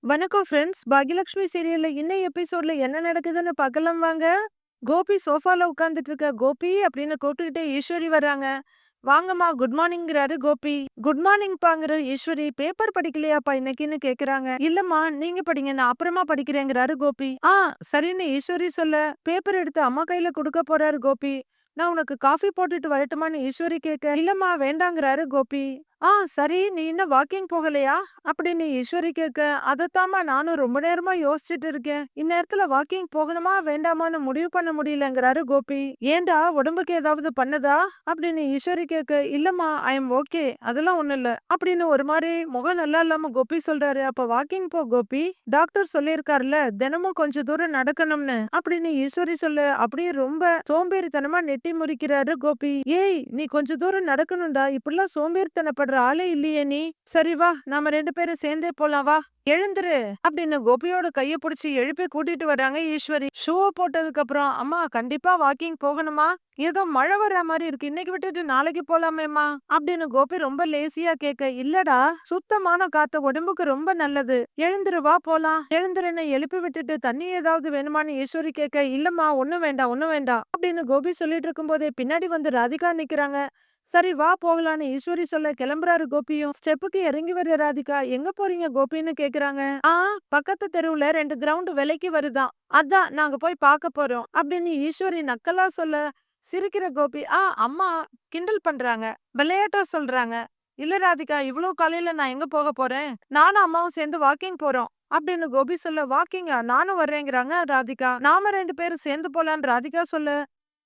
வணக்கம் ஃப்ரெண்ட்ஸ். பாக்யலட்சுமி சீரியல்ல இன்னைய எபிசோட்ல என்ன நடக்குதுன்னு பார்க்கலாம் வாங்க. கோபி சோஃபால உட்கார்ந்துட்டு இருக்க கோபி அப்படின்னு கூப்பிட்டுக்கிட்டே ஈஸ்வரி வர்றாங்க. வாங்கம்மா குட் மார்னிங்கிறாரு கோபி. குட் மார்னிங்பாங்கிற ஈஸ்வரி பேப்பர் படிக்கலையாப்பா இன்னைக்குன்னு கேக்குறாங்க. இல்லம்மா நீங்க படிங்க நான் அப்புறமா படிக்கிறேங்கிறாரு கோபி. சரின்னு ஈஸ்வரி சொல்ல பேப்பர் எடுத்து அம்மா கையில கொடுக்க போறாரு கோபி. நான் உனக்கு காஃபி போட்டுட்டு வரட்டுமான்னு ஈஸ்வரி கேட்க இல்லம்மா வேண்டாங்கிறாரு கோபி. சரி நீ இன்னும் வாக்கிங் போகலையா அப்படின்னு ஈஸ்வரி கேட்க அதத்தாம்மா நானும் ரொம்ப நேரமா யோசிச்சுட்டு இருக்கேன். இந்நேரத்துல வாக்கிங் போகணுமா வேண்டாமான்னு முடிவு பண்ண முடியலங்கிறாரு கோபி. ஏண்டா உடம்புக்கு ஏதாவது பண்ணுதா அப்படின்னு ஈஸ்வரி கேட்க இல்லம்மா ஐ எம் ஓகே அதெல்லாம் ஒண்ணும் இல்ல அப்படின்னு ஒரு மாதிரி முகம் நல்லா இல்லாம கோபி சொல்றாரு. அப்ப வாக்கிங் போ கோபி, டாக்டர் சொல்லியிருக்காருல்ல தினமும் கொஞ்ச தூரம் நடக்கணும்னு அப்படின்னு ஈஸ்வரி சொல்ல அப்படியே ரொம்ப சோம்பேறித்தனமா நெட்டி முறிக்கிறாரு கோபி. ஏய் நீ கொஞ்ச தூரம் நடக்கணும்டா, இப்படிலாம் சோம்பேறித்தனப்படுற ஆளே இல்லையே நீ. சரி வா நாம 2 பேரும் சேர்ந்தே போலாம் வா, எழுந்துரு அப்படின்னு கோபியோட கைய புடிச்சு எழுப்பி கூட்டிட்டு வர்றாங்க ஈஸ்வரி. ஷூவை போட்டதுக்கு அப்புறம் அம்மா கண்டிப்பா வாக்கிங் போகணுமா, ஏதோ மழை வர்ற மாதிரி இருக்கு இன்னைக்கு விட்டுட்டு நாளைக்கு போலாமேம்மா அப்படின்னு கோபி ரொம்ப லேசியா கேட்க இல்லடா சுத்தமான காத்து உடம்புக்கு ரொம்ப நல்லது, எழுந்துரு வா போலாம். எழுந்துருன்னு எழுப்பி விட்டுட்டு தண்ணி ஏதாவது வேணுமான்னு ஈஸ்வரி கேட்க இல்லம்மா ஒண்ணும் வேண்டாம் ஒண்ணும் வேண்டாம் அப்படின்னு கோபி சொல்லிட்டு இருக்கும் போதே பின்னாடி வந்து ராதிகா நிக்கிறாங்க. சரி வா போகலான்னு ஈஸ்வரி சொல்ல கிளம்புறாரு கோபியும். ஸ்டெப்புக்கு இறங்கி வர ராதிகா எங்க போறீங்க கோபின்னு கேக்குறாங்க. பக்கத்து தெருவுல 2 கிரவுண்ட் விலைக்கு வருதாம், அதான் நாங்க போய் பார்க்க போறோம் அப்படின்னு ஈஸ்வரி நக்கலா சொல்ல சிரிக்கிற கோபி அம்மா கிண்டல் பண்றாங்க விளையாட்டா சொல்றாங்க. இல்ல ராதிகா இவ்ளோ காலையில நான் எங்க போக போறேன், நானும் அம்மாவும் சேர்ந்து வாக்கிங் போறோம் அப்படின்னு கோபி சொல்ல வாக்கிங்கா நானும் வர்றேங்கிறாங்க ராதிகா. நாம 2 பேரும் சேர்ந்து போலான்னு ராதிகா சொல்ல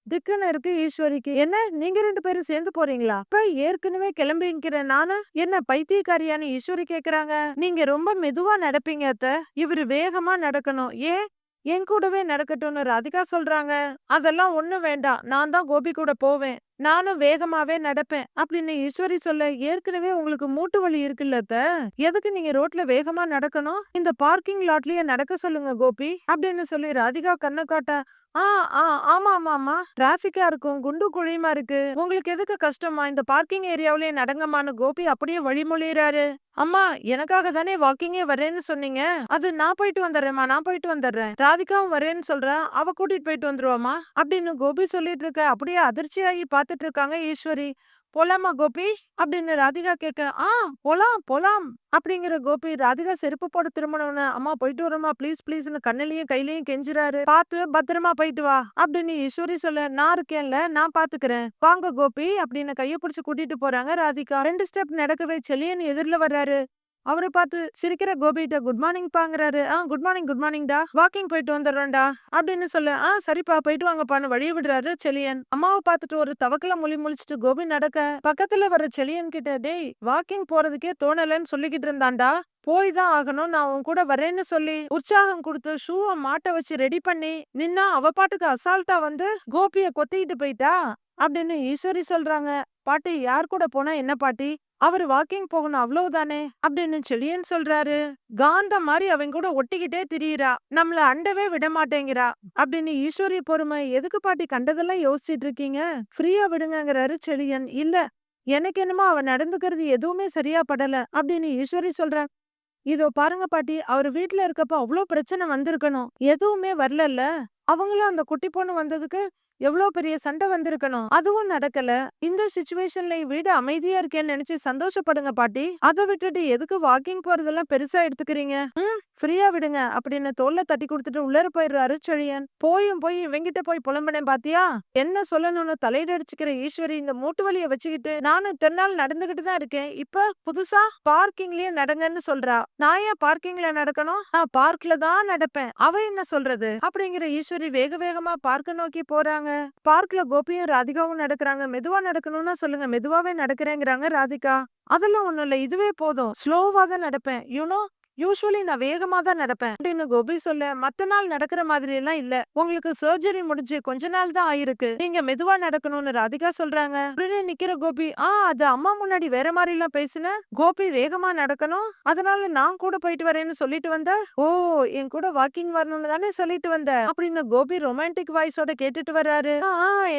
திக்குன்னு இருக்கு ஈஸ்வரிக்கு. என்ன நீங்க 2 பேரும் சேர்ந்து போறீங்களா, இப்ப ஏற்கனவே கிளம்பிக்கிறேன் நானு என்ன பைத்தியக்காரியான்னு ஈஸ்வரி கேக்குறாங்க. நீங்க ரொம்ப மெதுவா நடப்பீங்க அத்த, இவரு வேகமா நடக்கணும், ஏன் என் கூடவே நடக்கட்டும்னு ராதிகா சொல்றாங்க. அதெல்லாம் ஒண்ணும் வேண்டாம் நான் தான் கோபி கூட போவேன், நானும் வேகமாவே நடப்பேன் அப்படின்னு ஈஸ்வரி சொல்ல ஏற்கனவே உங்களுக்கு மூட்டு வலி இருக்குல்ல அத்த, எதுக்கு நீங்க ரோட்ல வேகமா நடக்கணும், இந்த பார்க்கிங் லாட்லயே நடக்க சொல்லுங்க கோபி அப்படின்னு சொல்லி ராதிகா கண்ணை காட்ட ஆ, ஆ, ஆமா, ஆமா, ஆமா. டிராஃபிக்கா இருக்கும். குண்டும் குழியுமா இருக்கு. உங்களுக்கு எதுக்கு கஷ்டமா? இந்த பார்க்கிங் ஏரியாவுலயே நடங்கம்மான்னு கோபி அப்படியே வழிமொழியறாரு. அம்மா எனக்காக தானே வாக்கிங்கே வரேன்னு சொன்னீங்க. அது நான் போயிட்டு வந்துடுறேம்மா நான் போயிட்டு வந்துடுறேன். ராதிகாவும் வரேன்னு சொல்றா, அவ கூட்டிட்டு போயிட்டு வந்துருவாமா அப்படின்னு கோபி சொல்லிட்டு இருக்க அப்படியே அதிர்ச்சியாகி பாத்துட்டு இருக்காங்க ஈஸ்வரி. போலாமா கோபி அப்படின்னு ராதிகா கேட்க போலாம் போலாம் அப்படிங்கிற கோபி ராதிகா செருப்பு போட திரும்பணும்னு அம்மா போயிட்டு வரோமா ப்ளீஸ் ப்ளீஸ்னு கண்ணிலையும் கையிலயும் கெஞ்சுறாரு. பார்த்து பத்திரமா போயிட்டு வா அப்படின்னு ஈஸ்வரி சொல்ல நான் இருக்கேன்ல நான் பாத்துக்கிறேன் வாங்க கோபி அப்படின்னு கைய பிடிச்சு கூட்டிட்டு போறாங்க ராதிகா. 2 ஸ்டெப் நடக்கவே செலியன் எதிரில வர்றாரு. அவரை பார்த்து சிரிக்கிற கோபிகிட்ட குட் மார்னிங் பாங்கிறாரு. குட் மார்னிங் குட் மார்னிங்டா, வாக்கிங் போயிட்டு வந்துடுறேன்டா அப்படின்னு சொல்ல சரிப்பா போயிட்டு வாங்கப்பான்னு வழி விடுறாரு செலியன். அம்மாவை பார்த்துட்டு ஒரு தவக்கல மொழி முழிச்சிட்டு கோபி நடக்க பக்கத்துல வர செலியன் கிட்ட டேய் வாக்கிங் போறதுக்கே தோணலன்னு சொல்லிக்கிட்டு இருந்தான்டா, போய் தான் ஆகணும் நான் உன் கூட வரேன்னு சொல்லி உற்சாகம் கொடுத்து ஷூவை மாட்ட வச்சு ரெடி பண்ணி நின்னா அவ பாட்டுக்கு அசால்ட்டா வந்து கோபிய கொத்திக்கிட்டு போயிட்டா அப்படின்னு ஈஸ்வரி சொல்றாங்க. பாட்டி யார் கூட போனா என்ன பாட்டி, அவரு வாக்கிங் போகணும் அவ்வளவுதானே அப்படின்னு செழியன் சொல்றாரு. காந்த மாதிரி அவங்க கூட ஒட்டிக்கிட்டே திரியிறா, நம்மள அண்டவே விட மாட்டேங்கிறா அப்படின்னு ஈஸ்வரி பொறுமை. எதுக்கு பாட்டி கண்டதெல்லாம் யோசிச்சுட்டு இருக்கீங்க, ஃப்ரீயா விடுங்கங்கிறாரு செழியன். இல்ல எனக்கு என்னமோ அவ நடந்துக்கிறது எதுவுமே சரியா படல அப்படின்னு ஈஸ்வரி சொல்ற. இதோ பாருங்க பாட்டி அவர் வீட்டுல இருக்கப்ப அவ்வளோ பிரச்சனை வந்திருக்கணும், எதுவுமே வரலல்ல, அவங்களும் அந்த குட்டி பொண்ணு வந்ததுக்கு எவ்வளவு பெரிய சண்டை வந்திருக்கணும், அதுவும் நடக்கல. இந்த சிச்சுவேஷன்ல வீடு அமைதியா இருக்கேன்னு நினைச்சு சந்தோஷப்படுங்க பாட்டி, அதை விட்டுட்டு எதுக்கு வாக்கிங் போறதெல்லாம் பெருசா எடுத்துக்கிறீங்க, ஃப்ரீயா விடுங்க அப்படின்னு தோல்ல தட்டி கொடுத்துட்டு உள்ளர போயிடுறாரு செழியன். போய் இவங்கிட்ட போய் புலம்பினேன் பாத்தியா, என்ன சொல்லணும்னு தலையிடடிச்சுக்கிற ஈஸ்வரி இந்த மூட்டு வலிய வச்சுக்கிட்டு நானும் தென்னால் நடந்துகிட்டு தான் இருக்கேன், இப்ப புதுசா பார்க்கிங்லயே நடங்கன்னு சொல்றா. நான் ஏன் பார்க்கிங்ல நடக்கணும், நான் பார்க்ல தான் நடப்பேன், அவ என்ன சொல்றது அப்படிங்கிற ஈஸ்வரி வேக வேகமா பார்க்க நோக்கி போறாங்க. பார்க்ல கோபியும் ராதிகாவும் நடக்கிறாங்க. மெதுவா நடக்கணும்னா சொல்லுங்க மெதுவாவே நடக்கிறேங்கிறாங்க ராதிகா. அதெல்லாம் ஒண்ணும் இல்ல இதுவே போதும், ஸ்லோவா தான் நடப்பேன் யூனோ, யூஸ்வலி நான் வேகமா தான் நடப்பேன் அப்படின்னு கோபி சொல்ல மத்த நாள் நடக்கிற மாதிரி எல்லாம் இல்ல, உங்களுக்கு சர்ஜரி முடிஞ்சு கொஞ்ச நாள் தான் ஆயிருக்கு, நீங்க மெதுவா நடக்கணும்னு ராதிகா சொல்றாங்க. உடனே நிக்கிற கோபி அது அம்மா முன்னாடி வேற மாதிரி எல்லாம் பேசுன, கோபி வேகமா நடக்கணும் அதனால நான் கூட போயிட்டு வரேன்னு சொல்லிட்டு வந்த, ஓ என் கூட வாக்கிங் வரணும்னு தானே சொல்லிட்டு வந்த அப்படின்னு கோபி ரொமான்டிக் வாய்ஸோட கேட்டுட்டு வர்றாரு.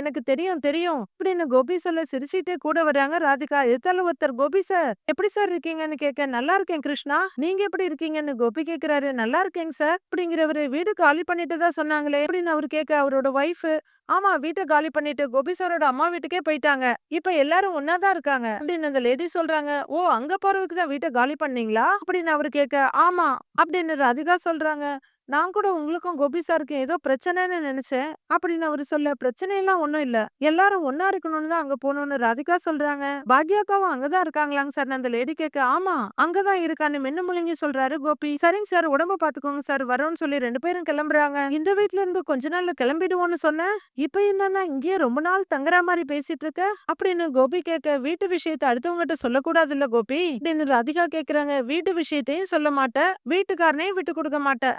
எனக்கு தெரியும் தெரியும் அப்படின்னு கோபி சொல்ல சிரிச்சுட்டே கூட வர்றாங்க ராதிகா. எதிர்த்தால ஒருத்தர் கோபி சார் எப்படி சார் இருக்கீங்கன்னு கேட்க நல்லா இருக்கேன் கிருஷ்ணா, நீங்க எப்படி எப்படி இருக்கீங்கன்னு கோபி கேக்குறாரு. நல்லா இருக்கேங்க சார் அப்படிங்கிறவரு. வீடு காலி பண்ணிட்டு தான் சொன்னாங்களே அப்படின்னு அவரு கேட்க அவரோட ஒய்ஃப், ஆமா வீட்டை காலி பண்ணிட்டு கோபி சாரோட அம்மா வீட்டுக்கே போயிட்டாங்க. இப்ப எல்லாரும் ஒன்னாதான் இருக்காங்க அப்படின்னு அந்த லேடி சொல்றாங்க. ஓ அங்க போறதுக்கு தான் வீட்டை காலி பண்ணீங்களா அப்படின்னு அவரு கேட்க, ஆமா அப்படின்னு ராதிகா சொல்றாங்க. நான் கூட உங்களுக்கும் கோபி சாருக்கும் ஏதோ பிரச்சனைன்னு நினைச்சேன் அப்படின்னு அவரு சொல்ல, பிரச்சனை எல்லாம் ஒண்ணும் இல்ல. எல்லாரும் ஒன்னா இருக்கணும்னு தான் அங்க போகணும்னு ராதிகா சொல்றாங்க. பாக்யாக்காவும் அங்கதான் இருக்காங்களாங்க சார் அந்த லேடி கேட்க, ஆமா அங்கதான் இருக்கான்னு மென்னு முழுங்கி சொல்றாரு கோபி. சரிங்க சார் உடம்ப பாத்துக்கோங்க சார் வரோம்னு சொல்லி 2 பேரும் கிளம்புறாங்க. இந்த வீட்ல இருந்து கொஞ்ச நாள்ல கிளம்பிடுவோம்னு சொன்னேன், இப்ப என்னன்னா இங்கேயே ரொம்ப நாள் தங்குற மாதிரி பேசிட்டு இருக்க அப்படின்னு கோபி கேட்க, வீட்டு விஷயத்தை அடுத்தவங்ககிட்ட சொல்லக்கூடாது இல்ல கோபி அப்படின்னு ராதிகா கேக்குறாங்க. வீட்டு விஷயத்தையும் சொல்ல மாட்டேன், வீட்டுக்காரனையும் விட்டு கொடுக்க மாட்டேன்.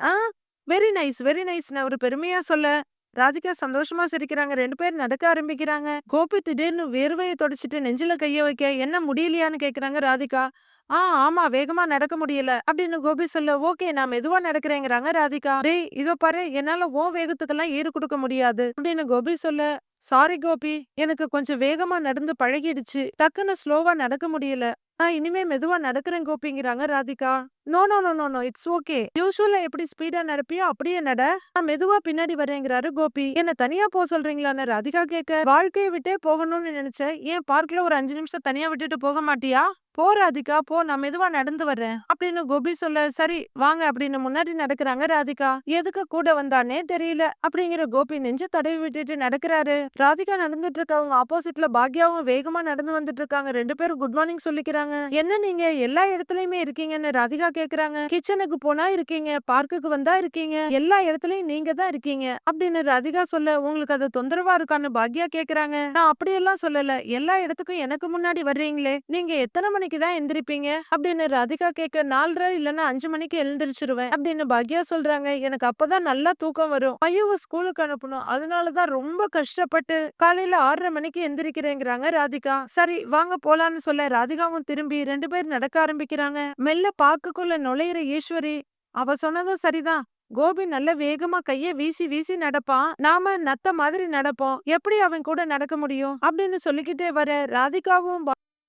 வெரி நைஸ் வெரி நைஸ்ன்னு அவரு பெருமையா சொல்ல, ராதிகா சந்தோஷமா சிரிக்கிறாங்க. 2 பேரும் நடக்க ஆரம்பிக்கிறாங்க. கோபி திடீர்னு வேர்வைய தொடச்சிட்டு நெஞ்சில கைய வைக்க, என்ன முடியலையான்னு கேக்குறாங்க ராதிகா. ஆமா வேகமா நடக்க முடியல அப்படின்னு கோபி சொல்ல, ஓகே நான் மெதுவா நடக்கிறேங்கிறாங்க ராதிகா. டேய் இதோ பாரு என்னால உன் வேகத்துக்கெல்லாம் ஈடு கொடுக்க முடியாது அப்படின்னு கோபி சொல்ல, சாரி கோபி எனக்கு கொஞ்சம் வேகமா நடந்து பழகிடுச்சு, டக்குன்னு ஸ்லோவா நடக்க முடியல, நான் இனிமே மெதுவா நடக்கிறேன் கோபிங்கிறாங்க Radhika. No no no no no it's okay, யூசுவலா எப்படி ஸ்பீடா நடப்பியோ அப்படியே நட, நான் மெதுவா பின்னாடி வரேங்கிறாரு கோபி. என்ன தனியா போக சொல்றீங்களான்னு ராதிகா கேட்க, வாழ்க்கையை விட்டே போகணும்னு நினைச்சேன், ஏன் பார்க்ல ஒரு 5 நிமிஷம் தனியா விட்டுட்டு போக மாட்டியா, போ ராதிகா போ நான் மெதுவா நடந்து வர்றேன் அப்படின்னு கோபி சொல்ல, சரி வாங்க அப்படின்னு முன்னாடி நடக்கிறாங்க ராதிகா. எதுக்கு கூட வந்தானே தெரியல அப்படிங்கிற கோபி நெஞ்ச தடவி விட்டுட்டு நடக்கிறாரு. ராதிகா நடந்துட்டு இருக்கவங்க ஆப்போசிட்ல பாக்யாவும் வேகமா நடந்து வந்துட்டு இருக்காங்க. 2 பேரும் குட் மார்னிங் சொல்லிக்கிறாங்க. என்ன நீங்க எல்லா இடத்துலயுமே இருக்கீங்கன்னு ராதிகா கேக்குறாங்க. கிச்சனுக்கு போனா இருக்கீங்க, பார்க்குக்கு வந்தா இருக்கீங்க, எல்லா இடத்துலயும் நீங்க தான் இருக்கீங்க அப்படின்னு ராதிகா சொல்ல, உங்களுக்கு அது தொந்தரவா இருக்கான்னு பாக்யா கேக்குறாங்க. நான் அப்படியெல்லாம் சொல்லல, எல்லா இடத்துக்கும் எனக்கு முன்னாடி வர்றீங்களே, நீங்க எத்தனை மணிக்கு தான் எந்திரிப்பீங்க அப்படின்னு ராதிகா கேட்க, 4:30 இல்லன்னா 5 மணிக்கு எழுந்திரிச்சிருவேன் அப்படின்னு பாக்யா சொல்றாங்க. எனக்கு அப்பதான் நல்லா தூக்கம் வரும், ஐயோவை ஸ்கூலுக்கு அனுப்பணும், அதனாலதான் ரொம்ப கஷ்டப்பட்டு காலையில 6:30 மணிக்கு எந்திரிக்கிறேங்கிறாங்க ராதிகா. சரி வாங்க போலான்னு சொல்ல ராதிகாவும் திரும்பி 2 பேர் நடக்க ஆரம்பிக்கிறாங்க. மெல்ல பார்க்குக்குள்ள நுழையிற ஈஸ்வரி, அவ சொன்னதும் சரிதான், கோபி நல்ல வேகமா கைய வீசி வீசி நடப்பான், நாம நத்த மாதிரி நடப்போம், எப்படி அவன் கூட நடக்க முடியும் அப்படின்னு சொல்லிக்கிட்டே வர ராதிகாவும்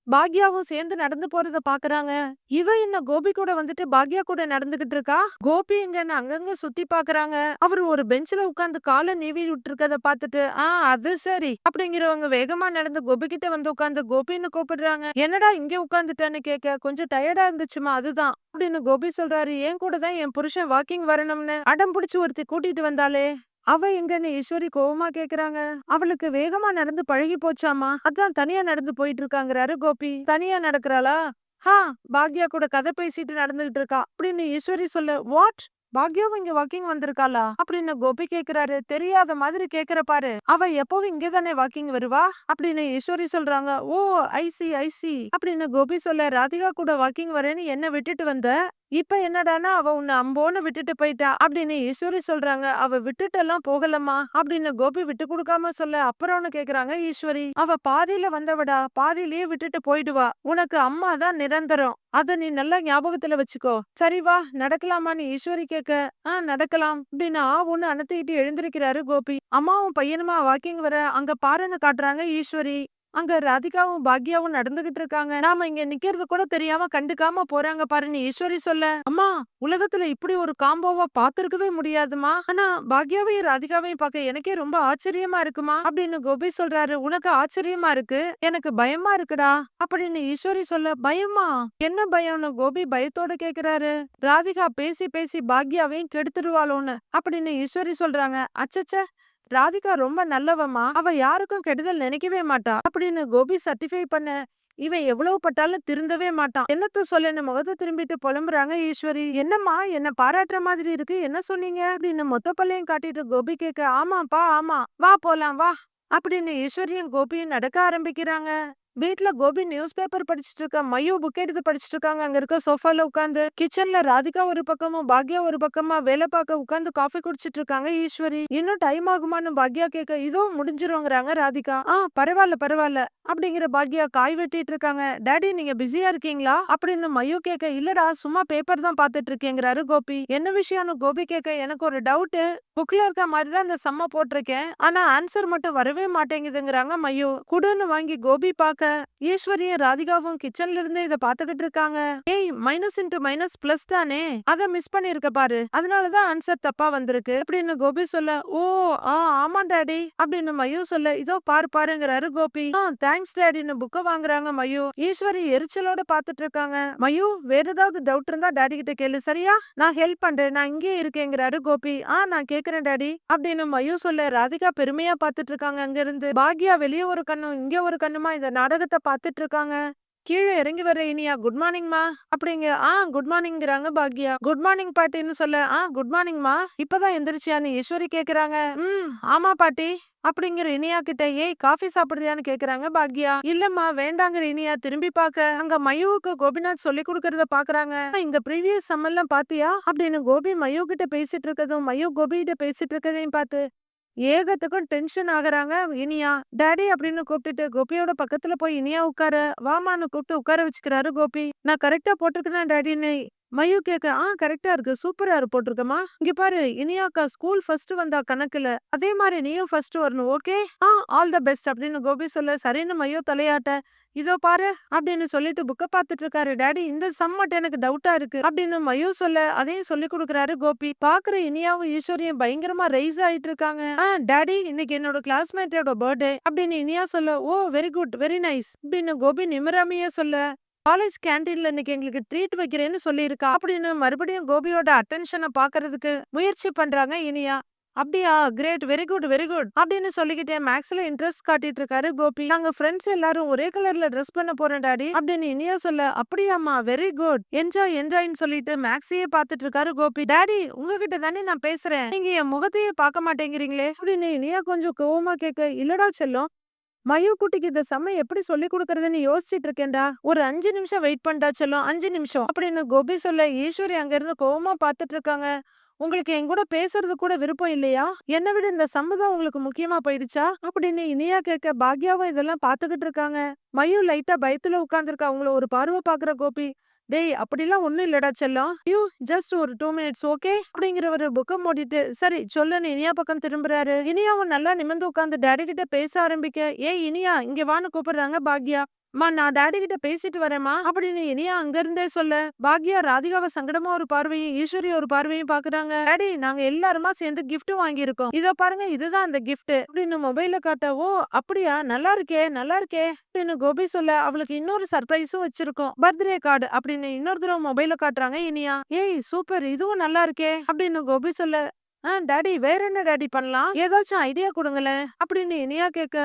பாக்யாவும் சேர்ந்து நடந்து போறத பாக்குறாங்க. இவ என்ன கோபி கூட வந்துட்டு பாக்யா கூட நடந்துகிட்டு இருக்கா, கோபி எங்கன்னு அங்கங்க சுத்தி பாக்குறாங்க. அவரு ஒரு பெஞ்ச்ல உட்கார்ந்து காலை நீவி விட்டு இருக்கத பாத்துட்டு, அது சரி அப்படிங்கிறவங்க வேகமா நடந்து கோபி கிட்ட வந்து உட்கார்ந்து கோபின்னு கூப்பிடுறாங்க. என்னடா இங்க உட்கார்ந்துட்டான்னு கேட்க, கொஞ்சம் டயர்டா இருந்துச்சுமா அதுதான் அப்படின்னு கோபி சொல்றாரு. என் கூட தான் என் புருஷன் வாக்கிங் வரணும்னு அடம் பிடிச்சு ஒருத்தி கூட்டிட்டு வந்தாலே, அவ எங்கன்னு ஈஸ்வரி கோவமா கேக்குறாங்க. அவளுக்கு வேகமா நடந்து பழகி போச்சாமா, அதான் தனியா நடந்து போயிட்டு இருக்காங்கிறாரு கோபி. தனியா நடக்கிறாளா, ஹா பாக்யா கூட கதை பேசிட்டு நடந்துகிட்டு இருக்கா அப்படின்னு ஈஸ்வரி சொல்ல, வாட் பாக்யாவும் இங்க வாக்கிங் வந்திருக்காளா அப்படின்னு கோபி கேக்குறாரு. தெரியாத மாதிரி கேக்குற பாரு, அவ எப்பவும் இங்கதானே வாக்கிங் வருவா அப்படின்னு ஈஸ்வரி சொல்றாங்க. ஓ ஐசி ஐசி அப்படின்னு கோபி சொல்ல, ராதிகா கூட வாக்கிங் வரேன்னு என்ன விட்டுட்டு வந்த, இப்ப என்னடானா அவ உன்னை அம்போன்னு விட்டுட்டு போயிட்டா அப்படின்னு ஈஸ்வரி சொல்றாங்க. அவ விட்டுட்டு எல்லாம் போகலம்மா அப்படின்னு கோபி விட்டு கொடுக்காம சொல்ல, அப்புறம்னு கேக்குறாங்க ஈஸ்வரி. அவ பாதியில வந்தவடா, பாதியிலேயே விட்டுட்டு போயிடுவா, உனக்கு அம்மா தான் நிரந்தரம், அத நீ நல்லா ஞாபகத்துல வச்சுக்கோ, சரி வா நடக்கலாமான்னு ஈஸ்வரி கேட்க, நடக்கலாம் அப்படின்னு ஒண்ணு அனத்திக்கிட்டு எழுந்திருக்கிறாரு கோபி. அம்மாவும் பையனுமா வாக்கிங் வர அங்க பாருன்னு காட்டுறாங்க ஈஸ்வரி. அங்க ராதிகாவும் பாக்யாவும் நடந்துகிட்டு இருக்காங்க. நாம இங்க நிக்கிறது கூட தெரியாம கண்டுக்காம போறாங்க பாருன்னு ஈஸ்வரி சொல்ல, அம்மா உலகத்துல இப்படி ஒரு காம்போவா பாத்திருக்கவே முடியாதுமா, ஆனா பாக்யாவையும் ராதிகாவையும் பார்க்க எனக்கே ரொம்ப ஆச்சரியமா இருக்குமா அப்படின்னு கோபி சொல்றாரு. உனக்கு ஆச்சரியமா இருக்கு, எனக்கு பயமா இருக்குடா அப்படின்னு ஈஸ்வரி சொல்ல, பயமா என்ன பயம்னு கோபி பயத்தோட கேக்குறாரு. ராதிகா பேசி பேசி பாக்யாவையும் கெடுத்துடுவாளோன்னு அப்படின்னு ஈஸ்வரி சொல்றாங்க. அச்சச்ச ராதிகா ரொம்ப நல்லவமா, அவ யாருக்கும் கெடுதல் நினைக்கவே மாட்டா அப்படின்னு கோபி சர்டிஃபை பண்ண, இவன் எவ்வளவு பட்டாலும் திருந்தவே மாட்டான், என்னத்த சொல்லன்னு முகத்தை திரும்பிட்டு புலம்புறாங்க ஈஸ்வரி. என்னம்மா என்ன பாராட்டுற மாதிரி இருக்கு, என்ன சொன்னீங்க அப்படின்னு மொத்த பள்ளையும் காட்டிட்டு கோபி கேட்க, ஆமாப்பா ஆமா வா போலாம் வா அப்படின்னு ஈஸ்வரியும் கோபியும் நடக்க ஆரம்பிக்கிறாங்க. வீட்ல கோபி நியூஸ் பேப்பர் படிச்சுட்டு இருக்க, மையோ புக் எடுத்து படிச்சுட்டு இருக்காங்க அங்க இருக்க சோஃபால உட்காந்து. கிச்சன்ல ராதிகா ஒரு பக்கமும் பாக்யா ஒரு பக்கமா வேலை பார்க்க உட்காந்து காஃபி குடிச்சிட்டு இருக்காங்க ஈஸ்வரி. இன்னும் டைம் ஆகுமான்னு பாக்யா கேட்க, இதோ முடிஞ்சிருங்கிறாங்க ராதிகா. பரவாயில்ல பரவாயில்ல அப்படிங்கிற பாக்யா காய் வெட்டிட்டு இருக்காங்க. டாடி நீங்க பிஸியா இருக்கீங்களா அப்படின்னு மையோ கேட்க, இல்லடா சும்மா பேப்பர் தான் பாத்துட்டு இருக்கேங்கிறாரு கோபி. என்ன விஷயம்னு கோபி கேட்க, எனக்கு ஒரு டவுட், புக்ல இருக்க மாதிரி தான் இந்த சம்ம போட்டிருக்கேன், ஆனா ஆன்சர் மட்டும் வரவே மாட்டேங்குதுங்கிறாங்க மையோ. குடுன்னு வாங்கி கோபி பார்க்க, ஈஸ்வரியும் ராதிகாவும் கிச்சன்ல இருந்து இத பாத்துக்கிட்டு இருக்காங்க. ஏய், மைனஸ் இன்டு மைனஸ் பிளஸ் தானே, அத மிஸ் பண்ணிருக்க பாரு, அதனாலதான் ஆன்சர் தப்பா வந்திருக்கு அப்படின்னு கோபி சொல்ல, ஓ ஆமா டாடி அப்படின்னு மயு சொல்ல, இதோ பாரு பாருங்கிறாரு கோபி. தேங்க்ஸ் டாடின்னு புக்க வாங்குறாங்க மயு. ஈஸ்வரி எரிச்சலோட பாத்துட்டு இருக்காங்க. மயு, வேற ஏதாவது டவுட் இருந்தா டாடி கிட்ட கேளு சரியா, நான் ஹெல்ப் பண்றேன், நான் இங்கே இருக்கேங்கிறாரு கோபி. நான் கேக்குறேன் டாடி அப்படின்னு மயு சொல்ல, ராதிகா பெருமையா பாத்துட்டு இருக்காங்க. அங்க இருந்து பாக்யா வெளியே ஒரு கண்ணும் இங்க ஒரு கண்ணுமா இந்த நாடகத்தை பாத்துட்டு இருக்காங்க. கீழே இறங்கி வர இனியா, குட் மார்னிங்மா அப்படிங்க. குட் மார்னிங்கிறாங்க பாக்யா. குட் மார்னிங் பாட்டின்னு சொல்ல, குட் மார்னிங்மா, இப்பதான் எந்திரிச்சியான்னு ஈஸ்வரி கேக்குறாங்க. ஆமா பாட்டி அப்படிங்கிற இனியா கிட்ட, ஏய் காஃபி சாப்பிடுறியான்னு கேக்குறாங்க பாக்யா. இல்லம்மா வேண்டாங்கிற இனியா திரும்பி பாக்க, அங்க மயுவுக்கு கோபிநாத் சொல்லி கொடுக்கறத பாக்குறாங்க. இங்க ப்ரீவியஸ் சம்மர்லாம் பாத்தியா அப்படின்னு கோபி மயு கிட்ட பேசிட்டு இருக்கதும் மயு கோபி கிட்ட பேசிட்டு இருக்கதையும் பார்த்து ஏகத்துக்கும் டென்ஷன் ஆகுறாங்க இனியா. டாடி அப்படின்னு கூப்பிட்டுட்டு கோபியோட பக்கத்துல போய் இனியா உட்கார, வாமான்னு கூப்பிட்டு உட்கார வச்சுக்கிறாரு கோபி. நான் கரெக்டா போட்டிருக்கேன் டாடின்னு மயு கேக்க, கரெக்டா இருக்கு, சூப்பரா போட்டிருக்கமா. இங்க பாரு, இனியாக்கா ஸ்கூல் ஃபர்ஸ்ட் வந்தா கணக்குல, அதே மாதிரி நீயும் ஃபர்ஸ்ட் வரணும், ஓகே, ஆல் த பெஸ்ட் அப்படின்னு கோபி சொல்ல, சரின்னு மயு தலையாட்ட, இதோ பாரு அப்படின்னு சொல்லிட்டு புக்க பாத்துட்டு இருக்காரு. டாடி இந்த சம் மட்டும் எனக்கு டவுட்டா இருக்கு அப்படின்னு மயு சொல்ல, அதையும் சொல்லி கொடுக்குறாரு கோபி. பாக்குற இனியாவும் ஈஸ்வரியும் பயங்கரமா ரைஸ் ஆயிட்டு இருக்காங்க. டாடி இன்னைக்கு என்னோட கிளாஸ்மேட்டோட பர்த்டே அப்படின்னு இனியா சொல்ல, ஓ வெரி குட் வெரி நைஸ் அப்படின்னு கோபி நிமிராமையே சொல்ல, காலேஜ் கேண்டீன்ல இன்னைக்கு எங்களுக்கு ட்ரீட் வைக்கிறேன்னு சொல்லியிருக்கா அப்படின்னு மறுபடியும் கோபியோட அட்டென்ஷனை பாக்குறதுக்கு முயற்சி பண்றாங்க இனியா. அப்படியா, great, very good very good அப்படின்னு சொல்லிக்கிட்டே மேக்ஸ்ல இன்ட்ரெஸ்ட் காட்டிட்டு இருக்காரு கோபி. நாங்க ஃப்ரெண்ட்ஸ் எல்லாரும் ஒரே கலர்ல ட்ரெஸ் பண்ண போறோம் டாடி அப்படின்னு இனியா சொல்ல, அப்படியாமா, வெரி குட், என்ஜாய் என்ஜாய்னு சொல்லிட்டு மேக்ஸையே பாத்துட்டு இருக்காரு கோபி. டாடி உங்ககிட்ட தானே நான் பேசுறேன், நீங்க என் முகத்தையே பார்க்க மாட்டேங்கிறீங்களே அப்படின்னு இனியா கொஞ்சம் கோவமா கேட்க, இல்லடா செல்லம், மயு குட்டிக்கு இந்த செம்ம எப்படி சொல்லி கொடுக்கறதுன்னு யோசிச்சுட்டு இருக்கேன்டா, ஒரு 5 நிமிஷம் வெயிட் பண்ணா செல்லம், 5 நிமிஷம் அப்படின்னு கோபி சொல்ல, ஈஸ்வரி அங்க இருந்து கோவமா பாத்துட்டு இருக்காங்க. உங்களுக்கு என் கூட பேசுறது கூட விருப்பம் இல்லையா, என்னை விட இந்த சம்மதம் உங்களுக்கு முக்கியமா போயிடுச்சா அப்படின்னு இனியா கேட்க, பாக்யாவும் இதெல்லாம் பாத்துக்கிட்டு இருக்காங்க. மயு லைட்டா பயத்துல உட்கார்ந்துருக்கா. அவங்கள ஒரு பார்வை பாக்குற கோபி, டேய் அப்படிலாம் ஒண்ணும் இல்லடா செல்லம், யூ ஜஸ்ட் ஒரு 2 மினிட்ஸ் ஓகே அப்படிங்கிறவரு புக்கம் மூடிட்டு, சரி சொல்லுன்னு இனியா பக்கம் திரும்புறாரு. இனியாவும் நல்லா நிமிர்ந்து உட்கார்ந்து டாடி கிட்ட பேச ஆரம்பிக்க, ஏய் இனியா இங்க வான்னு கூப்பிடுறாங்க பாக்யா. நான் டாடி கிட்ட பேசிட்டு வரேம்மா அப்படின்னு இனியா அங்க இருந்தே சொல்ல, பாக்யா ராதிகாவை சங்கடமா ஒரு பார்வையும் ஈஸ்வரி ஒரு பார்வையும் பாக்குறாங்க. டாடி நாங்க எல்லாருமா சேர்ந்து கிஃப்ட் வாங்கியிருக்கோம், இதோ பாருங்க இதுதான் அந்த கிஃப்ட் அப்படின்னு மொபைல காட்ட, ஓ அப்படியா, நல்லா இருக்கே நல்லா இருக்கே அப்படின்னு கோபி சொல்ல, அவளுக்கு இன்னொரு சர்ப்ரைஸும் வச்சிருக்கோம், பர்த்டே கார்டு அப்படின்னு இன்னொரு தடவை மொபைல காட்டுறாங்க இனியா. ஏய் சூப்பர், இதுவும் நல்லா இருக்கே அப்படின்னு கோபி சொல்ல, டாடி வேற என்ன டாடி பண்ணலாம், ஏதாச்சும் ஐடியா கொடுங்களேன் அப்படின்னு இனியா கேட்க,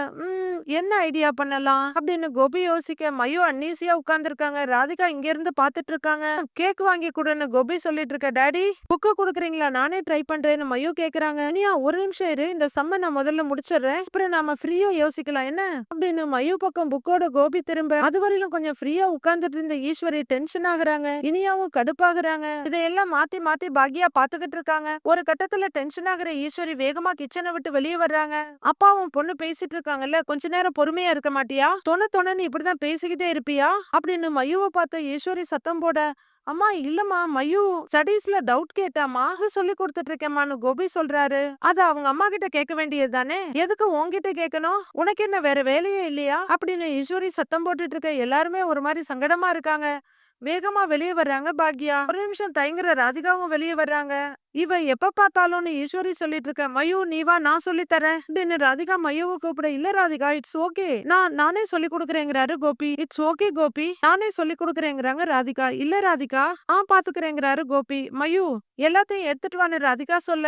என்ன ஐடியா பண்ணலாம் அப்படின்னு கோபி யோசிக்க, மயு அன்னீசியா உட்கார்ந்துருக்காங்க. ராதிகா இங்க இருந்து பாத்துட்டு இருக்காங்க. கேக் வாங்கி கொடுன்னு கோபி சொல்லிட்டு இருக்க, டாடி புக்கு கொடுக்குறீங்களா, நானே ட்ரை பண்றேன்னு மயு கேக்குறாங்க. இனியா ஒரு நிமிஷம் இரு, இந்த சம்ம நான் முதல்ல முடிச்சிடுறேன், அப்புறம் நாம ஃப்ரீயா யோசிக்கலாம் என்ன அப்படின்னு மயு பக்கம் புக்கோட கோபி திரும்ப, அது வரையிலும் கொஞ்சம் ஃப்ரீயா உட்கார்ந்துட்டு இருந்த ஈஸ்வரி டென்ஷன் ஆகுறாங்க. இனியாவும் கடுப்பாகுறாங்க. இதையெல்லாம் மாத்தி மாத்தி பாக்யா பாத்துக்கிட்டு இருக்காங்க. ஒரு கட்டத்துல டென்ஷன் ஆகுற ஈஸ்வரி வேகமா கிச்சனை விட்டு வெளியே வர்றாங்க. அப்பாவும் பொண்ணு பேசிட்டு இருக்காங்கல்ல, கொஞ்ச நேரம் பொறுமையா இருக்க மாட்டியா, தொணன்னு இப்படிதான் பேசிக்கிட்டே இருப்பியா அப்படின்னு மயுவை பார்த்து ஈஸ்வரி சத்தம் போட, அம்மா இல்லம்மா, மயு ஸ்டடீஸ்ல டவுட் கேட்டாமா, அது சொல்லி கொடுத்துட்டு இருக்கேம்மான்னு கோபி சொல்றாரு. அது அவங்க அம்மா கிட்ட கேட்க வேண்டியது தானே, எதுக்கு உன்கிட்ட கேட்கணும், உனக்கு என்ன வேற வேலையே இல்லையா அப்படின்னு ஈஸ்வரி சத்தம் போட்டுட்டு இருக்க. எல்லாருமே ஒரு மாதிரி சங்கடமா இருக்காங்க. வேகமா வெளியே வர்றாங்க பாக்யா. ஒரு நிமிஷம் தயங்குற ராதிகாவும் வெளியே வர்றாங்க. இவ எப்ப பார்த்தாலும்னு ஈஸ்வரி சொல்லிட்டு இருக்க, மயு நீ வா நான் சொல்லி தரேன் அப்படின்னு ராதிகா மயுவை கூப்பிட, இல்ல ராதிகா இட்ஸ் ஓகே, நானே சொல்லி கொடுக்குறேங்கிறாரு கோபி. இட்ஸ் ஓகே கோபி, நானே சொல்லி கொடுக்குறேங்கிறாங்க ராதிகா. இல்ல ராதிகா பாத்துக்கிறேங்கிறாரு கோபி. மயு எல்லாத்தையும் எடுத்துட்டு வான்னு ராதிகா சொல்ல,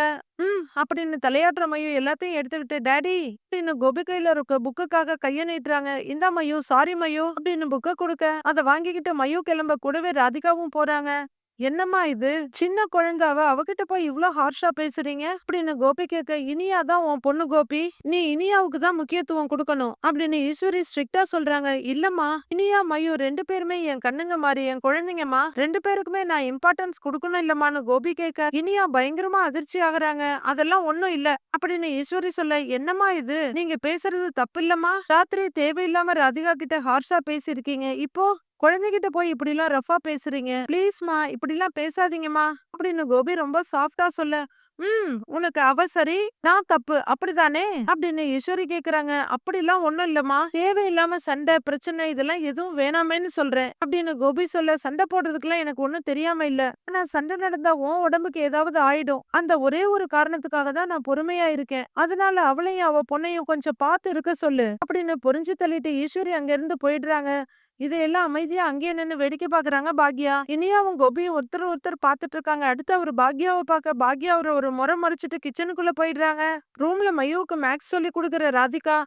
அப்படின்னு தலையாட்டுற மயு எல்லாத்தையும் எடுத்துக்கிட்டு, டாடி அப்படின்னு கோபி கையில இருக்க புக்குக்காக கைய நீட்டுறாங்க. இந்த மயு சாரி மயு அப்படின்னு புக்க கொடுக்க, அதை வாங்கிக்கிட்டு மயு கிளம்ப, கூடவே ராதிகாவும் போறாங்க. என்னம்மா இது, சின்ன குழந்தாவ அவகிட்ட போய் இவ்ளோ ஹார்ஷா பேசுறீங்க அப்படின்னு கோபி கேட்க, இனியா தான் உன் பொண்ணு கோபி, நீ இனியாவுக்கு தான் முக்கியத்துவம் கொடுக்கணும் அப்படின்னு ஈஸ்வரி ஸ்ட்ரிக்டா சொல்றாங்க. இல்லம்மா, இனியா மயு 2 பேருமே என் கண்ணுங்க மாதிரி என் குழந்தைங்கம்மா, 2 பேருக்குமே நான் இம்பார்ட்டன்ஸ் கொடுக்கணும் இல்லம்மான்னு கோபி கேட்க, இனியா பயங்கரமா அதிர்ச்சி ஆகுறாங்க. அதெல்லாம் ஒண்ணும் இல்ல அப்படின்னு ஈஸ்வரி சொல்ல, என்னம்மா இது, நீங்க பேசுறது தப்பு இல்லம்மா, ராத்திரி தேவையில்லாம ராதிகா கிட்ட ஹார்ஷா பேசிருக்கீங்க, இப்போ குழந்தைகிட்ட போய் இப்படி எல்லாம் ரஃபா பேசுறீங்க, ப்ளீஸ்மா இப்படி எல்லாம் பேசாதீங்கம்மா அப்படின்னு கோபி ரொம்ப சாஃப்டா சொல்ல, உனக்கு அவ சரி, நான் தப்பு. அப்படிதானே? அப்படின்னு ஈஸ்வரி கேக்குறாங்க. அப்படிலாம் ஒண்ணும் இல்லம்மா. தேவையில்லாம சண்டை, பிரச்சனை இதெல்லாம் எதுவும் வேணாமேன்னு சொல்றேன். அப்படின்னு கோபி சொல்ல, சண்டை போடுறதுக்குலாம் எனக்கு ஒண்ணும் தெரியாம இல்ல. ஆனா சண்டை நடந்தா உன் உடம்புக்கு ஏதாவது ஆயிடும். அந்த ஒரே ஒரு காரணத்துக்காக தான் நான் பொறுமையா இருக்கேன். அதனால அவளையும் அவ பொண்ணையும் கொஞ்சம் பார்த்து இருக்க சொல்லு. அப்படின்னு புரிஞ்சு தள்ளிட்டு ஈஸ்வரி அங்கிருந்து போயிடுறாங்க. இதையெல்லாம் அமைதியா அங்கேயே நின்னு வேடிக்கை பாக்குறாங்க பாக்யா. இனியாவும் கோபியும் ஒருத்தர் ஒருத்தர் பாத்துட்டு இருக்காங்க. அடுத்து அவரு பாக்யாவை பாக்க பாக்யா அவரை ஒரு முறை மறைச்சிட்டு கிச்சனுக்குள்ள போயிடுறாங்க. ரூம்ல மையுவுக்கு மேக்ஸ் சொல்லி கொடுக்குற ராதிகா.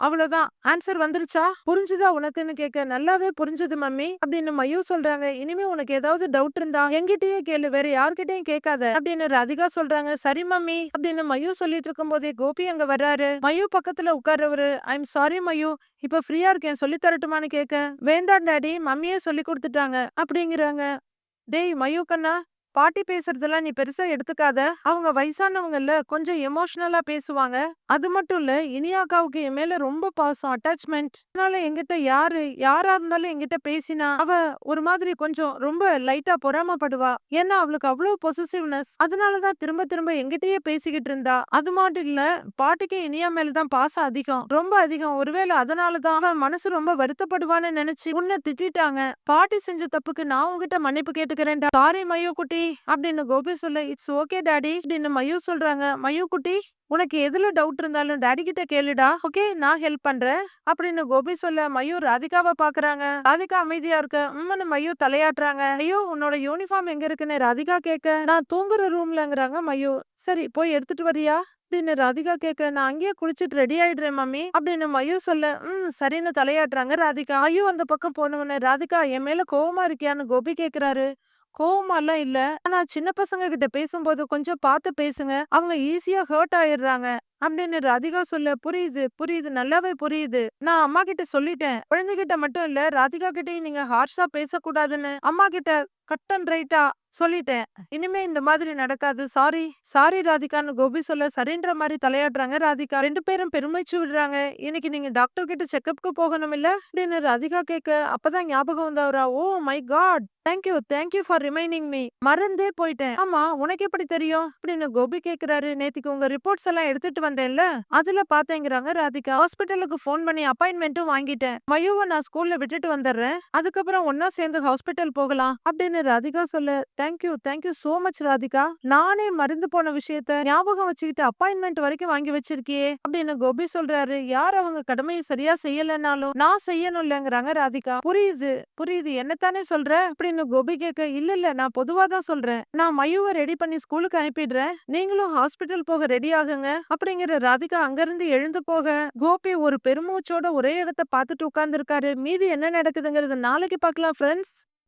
அவ்வளவுதான். ஆன்சர் வந்துருச்சா? புரிஞ்சுதா உனக்குன்னு கேட்க, நல்லாவே புரிஞ்சுது மம்மி அப்படின்னு மையு சொல்றாங்க. இனிமே உனக்கு ஏதாவது டவுட் இருந்தா என்கிட்டயே கேளு, வேற யார்கிட்டயும் கேட்காத அப்படின்னு ராதிகா சொல்றாங்க. சரி மம்மி அப்படின்னு மையு சொல்லிட்டு இருக்கும் போதே கோபி அங்க வர்றாரு. மையு பக்கத்துல உட்கார்றவரு, ஐம் சாரி மையு, இப்ப ஃப்ரீயா இருக்கேன், சொல்லி தரட்டுமான்னு கேட்க, வேண்டாம் டாடி, மம்மியே சொல்லி கொடுத்துட்டாங்க அப்படிங்கிறாங்க. டேய் மயூ கண்ணா, பாட்டி பேசுறதெல்லாம் நீ பெருசா எடுத்துக்காத. அவங்க வயசானவங்கல்ல, கொஞ்சம் எமோஷனலா பேசுவாங்க. அது மட்டும் இல்ல, இனியா அக்காவுக்கு என் மேல ரொம்ப பாசம், அட்டாச்மெண்ட். அதனால என்கிட்ட யாரா இருந்தாலும் என்கிட்ட பேசினா அவ ஒரு மாதிரி கொஞ்சம் ரொம்ப லைட்டா பொறாமப்படுவா. ஏன்னா அவளுக்கு அவ்வளவு பொசசிவ்னஸ். அதனாலதான் திரும்ப திரும்ப என்கிட்டயே பேசிக்கிட்டு இருந்தா. அது மட்டும் இல்ல, பாட்டிக்கு இனியா மேலதான் பாசம் அதிகம், ரொம்ப அதிகம். ஒருவேளை அதனாலதான் அவ மனசு ரொம்ப வருத்தப்படுவான்னு நினைச்சு உன்னை திட்டாங்க. பாட்டி செஞ்ச தப்புக்கு நான் உன்கிட்ட மன்னிப்பு கேட்டுக்கிறேன்டா. சாரி மயூ குட்டி அப்படின்னு கோபி சொல்ல, இட்ஸ் ஓகே டாடி அப்படின்னு மயூ சொல்றாங்க. மயூ குட்டி, உனக்கு எதுல டவுட் இருந்தாலும் டாடி கிட்ட கேளுடா, ஓகே, நான் ஹெல்ப் பண்றேன் அப்படின்னு கோபி சொல்ல, மயூ ராதிகாவை பாக்குறாங்க. ராதிகா அமைதியா இருக்க, மயூ தலையாட்டுறாங்க. ஐயோ, உன்னோட யூனிஃபார்ம் எங்க இருக்குன்னு ராதிகா கேட்க, நான் தூங்குற ரூம்லங்கிறாங்க மயூ. சரி, போய் எடுத்துட்டு வரியா அப்படின்னு ராதிகா கேட்க, நான் அங்கேயே குளிச்சுட்டு ரெடி ஆயிடுறேன் மம்மி அப்படின்னு மயூ சொல்ல, சரின்னு தலையாட்டுறாங்க ராதிகா. ஐயோ, அந்த பக்கம் போனவன, ராதிகா என் மேல கோவமா இருக்கியான்னு கோபி கேக்குறாரு. கோவமாலாம் இல்ல. ஆனா சின்ன பசங்க கிட்ட பேசும்போது கொஞ்சம் பார்த்து பேசுங்க. அவங்க ஈஸியா ஹர்ட் ஆயிடுறாங்க அப்படின்னு ராதிகா சொல்ல, புரியுது புரியுது, நல்லாவே புரியுது. நான் அம்மா கிட்ட சொல்லிட்டேன். குழந்தைகிட்ட மட்டும் இல்ல, ராதிகா கிட்டயும் நீங்க ஹார்ஷா பேசக்கூடாதுன்னு அம்மா கிட்ட கட் அண்ட் ரைட்டா சொல்லிட்டேன். இனிமே இந்த மாதிரி நடக்காது. சாரி சாரி ராதிகான்னு கோபி சொல்ல, சரின்ற மாதிரி தலையாடுறாங்க ராதிகா. ரெண்டு பேரும் பெருமைச்சு விடுறாங்க. இன்னைக்கு நீங்க டாக்டர் கிட்ட செக்கப்க்கு போகணும் இல்ல அப்படின்னு ராதிகா கேட்க, அப்பதான் ஞாபகம் வந்தவரா, oh my God, thank you for reminding me, மறந்தே போயிட்டேன். ஆமா, உனக்கு எப்படி தெரியும் அப்படின்னு கோபி கேக்குறாரு. நேத்திக்கு உங்க ரிப்போர்ட்ஸ் எல்லாம் எடுத்துட்டு வந்தேன்ல, அதுல பாத்தேங்கிறாங்க ராதிகா. ஹாஸ்பிட்டலுக்கு போன் பண்ணி அப்பாயின்மெண்ட்டும் வாங்கிட்டேன். மயுவை நான் ஸ்கூல்ல விட்டுட்டு வந்துடுறேன், அதுக்கப்புறம் ஒன்னா சேர்ந்து ஹாஸ்பிட்டல் போகலாம் அப்படின்னு ராதிகா சொல்ல, தேங்க்யூ சோ மச் ராதிகா. நானே மறந்து போன விஷயத்த ஞாபகம் வச்சுக்கிட்டு அப்பாயின்மெண்ட் வரைக்கும் வாங்கி வச்சிருக்கியே அப்படின்னு கோபி சொல்றாரு. யார் அவங்க கடமையை சரியா செய்யலனாலும் நான் செய்யணும் இல்லங்கிறாங்க ராதிகா. புரியுது புரியுது, என்னத்தானே சொல்ற அப்படின்னு கோபி கேட்க, இல்ல நான் பொதுவா தான் சொல்றேன். நான் மயுவை ரெடி பண்ணி ஸ்கூலுக்கு அனுப்பிடுறேன், நீங்களும் ஹாஸ்பிட்டல் போக ரெடி ஆகுங்க அப்படிங்கிற ராதிகா அங்கிருந்து எழுந்து போக, கோபி ஒரு பெருமூச்சோட ஒரே இடத்த பார்த்துட்டு உட்கார்ந்து இருக்காரு. மீதி என்ன நடக்குதுங்கிறது நாளைக்கு பார்க்கலாம் ஃப்ரெண்ட்ஸ்.